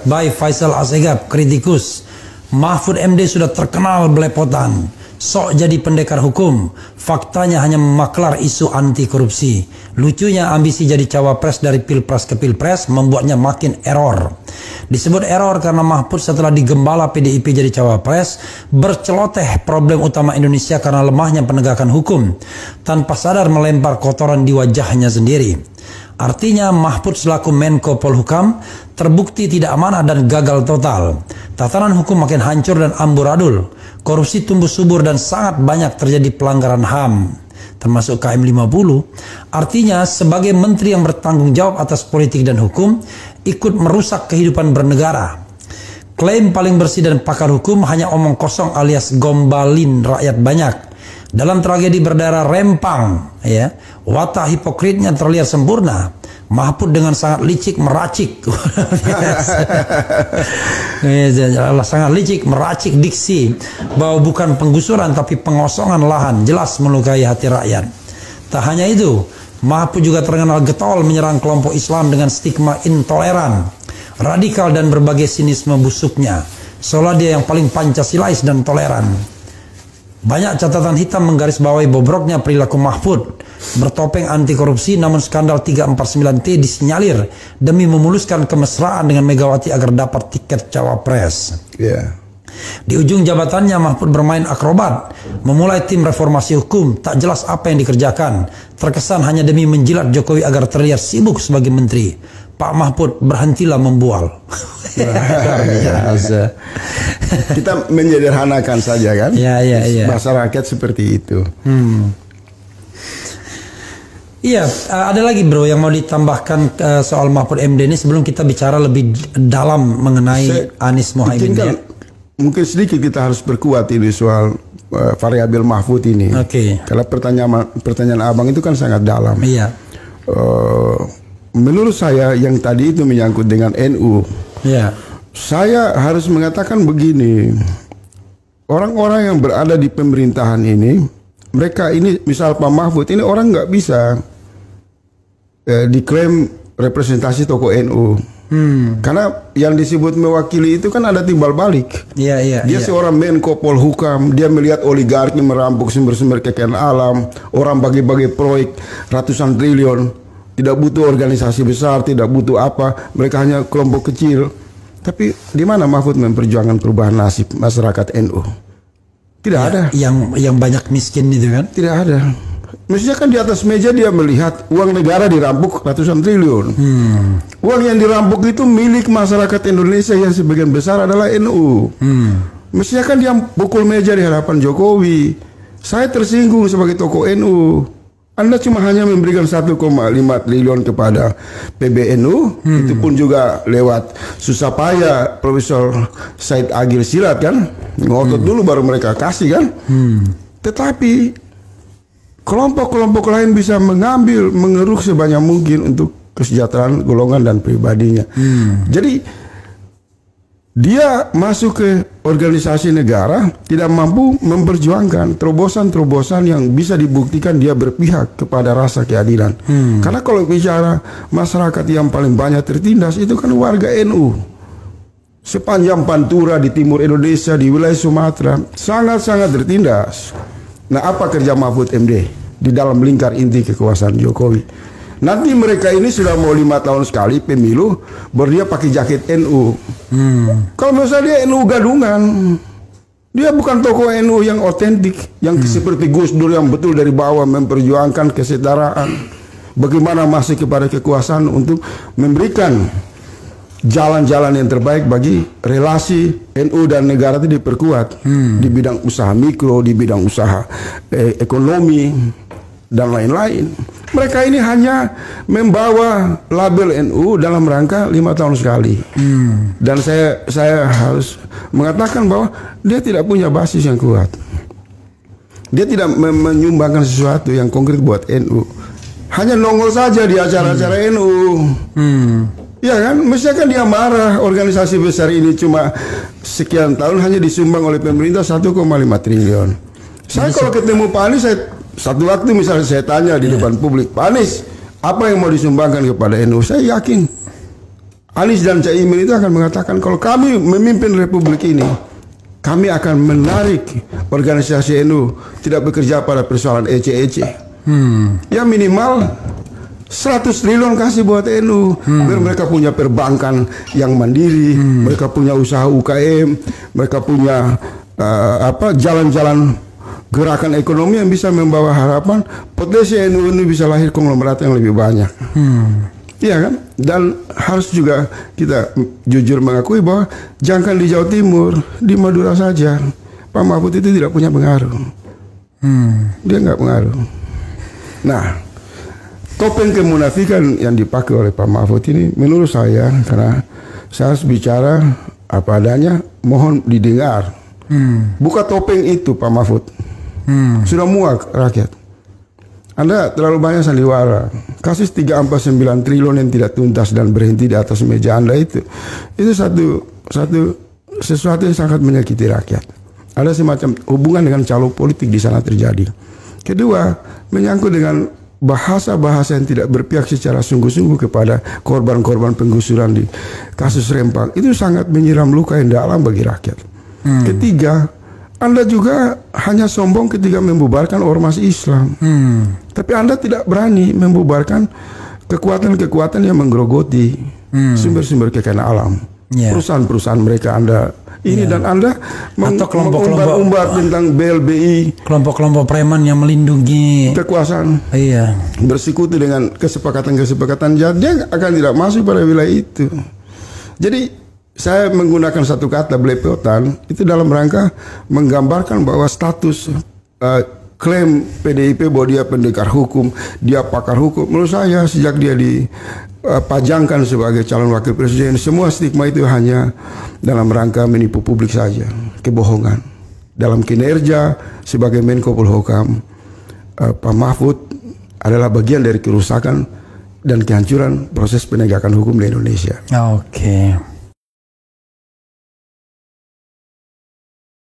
by Faisal Assegaf, kritikus. Mahfud MD sudah terkenal belepotan, sok jadi pendekar hukum, faktanya hanya memaklar isu anti korupsi. Lucunya ambisi jadi cawapres dari pilpres ke pilpres membuatnya makin error. Disebut error karena Mahfud setelah digembala PDIP jadi cawapres berceloteh problem utama Indonesia karena lemahnya penegakan hukum, tanpa sadar melempar kotoran di wajahnya sendiri. Artinya Mahfud selaku Menko Polhukam terbukti tidak amanah dan gagal total. Tatanan hukum makin hancur dan amburadul. Korupsi tumbuh subur dan sangat banyak terjadi pelanggaran HAM, termasuk KM 50. Artinya sebagai menteri yang bertanggung jawab atas politik dan hukum, ikut merusak kehidupan bernegara. Klaim paling bersih dan pakar hukum hanya omong kosong alias gombalin rakyat banyak. Dalam tragedi berdarah Rempang, ya, watak hipokritnya terlihat sempurna. Mahfud dengan sangat licik meracik, sangat licik meracik diksi bahwa bukan penggusuran tapi pengosongan lahan, jelas melukai hati rakyat. Tak hanya itu, Mahfud juga terkenal getol menyerang kelompok Islam dengan stigma intoleran, radikal dan berbagai sinisme busuknya, seolah dia yang paling Pancasilais dan toleran. Banyak catatan hitam menggarisbawahi bobroknya perilaku Mahfud. Bertopeng anti korupsi, namun skandal 349T disinyalir demi memuluskan kemesraan dengan Megawati agar dapat tiket cawapres. Di ujung jabatannya Mahfud bermain akrobat, memulai tim reformasi hukum, tak jelas apa yang dikerjakan. Terkesan hanya demi menjilat Jokowi agar terlihat sibuk sebagai menteri. Pak Mahfud, berhentilah membual. Kita menyederhanakan saja kan? Bahasa rakyat seperti itu. Iya, ada lagi bro yang mau ditambahkan soal Mahfud MD ini sebelum kita bicara lebih dalam mengenai Anies Mohaimin. Mungkin sedikit kita harus berkuat ini soal variabel Mahfud ini. Karena pertanyaan abang itu kan sangat dalam. Menurut saya yang tadi itu menyangkut dengan NU. Saya harus mengatakan begini. Orang-orang yang berada di pemerintahan ini, mereka ini misal Pak Mahfud ini orang nggak bisa diklaim representasi tokoh NU. Karena yang disebut mewakili itu kan ada timbal balik. Dia seorang Menko Polhukam, dia melihat oligarki merampok sumber-sumber kekayaan alam, orang bagi-bagi proyek ratusan triliun. Tidak butuh organisasi besar, tidak butuh apa, mereka hanya kelompok kecil. Tapi di mana Mahfud memperjuangkan perubahan nasib masyarakat NU? Tidak ada. Yang banyak miskin itu kan? Tidak ada. Mestinya kan di atas meja dia melihat uang negara dirampok ratusan triliun. Uang yang dirampok itu milik masyarakat Indonesia yang sebagian besar adalah NU. Mestinya kan dia pukul meja di hadapan Jokowi. Saya tersinggung sebagai tokoh NU. Anda cuma hanya memberikan 1,5 triliun kepada PBNU, itu pun juga lewat susah payah Profesor Said Agil Silat kan, ngotot dulu baru mereka kasih kan. Tetapi kelompok-kelompok lain bisa mengambil, mengeruk sebanyak mungkin untuk kesejahteraan golongan dan pribadinya. Jadi dia masuk ke organisasi negara tidak mampu memperjuangkan terobosan-terobosan yang bisa dibuktikan dia berpihak kepada rasa keadilan. Karena kalau bicara masyarakat yang paling banyak tertindas itu kan warga NU. Sepanjang Pantura di timur Indonesia, di wilayah Sumatera sangat-sangat tertindas. Nah, apa kerja Mahfud MD di dalam lingkar inti kekuasaan Jokowi? Nanti mereka ini sudah mau 5 tahun sekali pemilu, baru dia pakai jaket NU. Kalau misalnya dia NU gadungan, dia bukan tokoh NU yang otentik, yang seperti Gus Dur yang betul dari bawah memperjuangkan kesetaraan. Bagaimana masih kepada kekuasaan untuk memberikan jalan-jalan yang terbaik bagi relasi NU dan negara itu diperkuat di bidang usaha mikro, di bidang usaha ekonomi dan lain-lain. Mereka ini hanya membawa label NU dalam rangka 5 tahun sekali. Dan saya harus mengatakan bahwa dia tidak punya basis yang kuat. Dia tidak menyumbangkan sesuatu yang konkret buat NU. Hanya nongol saja di acara-acara NU. Ya kan, mestinya kan dia marah organisasi besar ini cuma sekian tahun hanya disumbang oleh pemerintah 1,5 triliun. Saya kalau ketemu Pak Anies, satu waktu misalnya saya tanya di depan publik, Pak Anies, apa yang mau disumbangkan kepada NU? Saya yakin Anies dan Caimin itu akan mengatakan kalau kami memimpin republik ini, kami akan menarik organisasi NU tidak bekerja pada persoalan ece-ece. Ya minimal 100 triliun kasih buat NU, biar mereka punya perbankan yang mandiri, mereka punya usaha UKM, mereka punya jalan-jalan gerakan ekonomi yang bisa membawa harapan potensi NU ini bisa lahir konglomerat yang lebih banyak. Iya kan? Dan harus juga kita jujur mengakui bahwa jangan di Jawa Timur, di Madura saja Pak Mahfud itu tidak punya pengaruh. Dia nggak pengaruh. Nah, topeng kemunafikan yang dipakai oleh Pak Mahfud ini menurut saya, karena saya harus bicara apa adanya, mohon didengar. Buka topeng itu Pak Mahfud. Sudah muak rakyat. Anda terlalu banyak sandiwara. Kasus 349 triliun yang tidak tuntas dan berhenti di atas meja Anda itu sesuatu yang sangat menyakiti rakyat. Ada semacam hubungan dengan calo politik di sana terjadi. Kedua, menyangkut dengan bahasa-bahasa yang tidak berpihak secara sungguh-sungguh kepada korban-korban penggusuran di kasus Rempang. Itu sangat menyiram luka yang dalam bagi rakyat. Ketiga, Anda juga hanya sombong ketika membubarkan ormas Islam. Tapi Anda tidak berani membubarkan kekuatan-kekuatan yang menggerogoti sumber-sumber kekayaan alam. Perusahaan-perusahaan mereka Anda ini dan Anda atau kelompok-kelompok tentang BLBI, kelompok-kelompok preman yang melindungi kekuasaan. Iya. Bersekutu dengan kesepakatan-kesepakatan, dia akan tidak masuk pada wilayah itu. Jadi saya menggunakan satu kata belepotan itu dalam rangka menggambarkan bahwa status klaim PDIP bahwa dia pendekar hukum, dia pakar hukum. Menurut saya sejak dia dipajangkan sebagai calon wakil presiden, semua stigma itu hanya dalam rangka menipu publik saja, kebohongan. Dalam kinerja sebagai Menko Polhukam, Pak Mahfud adalah bagian dari kerusakan dan kehancuran proses penegakan hukum di Indonesia. Oke.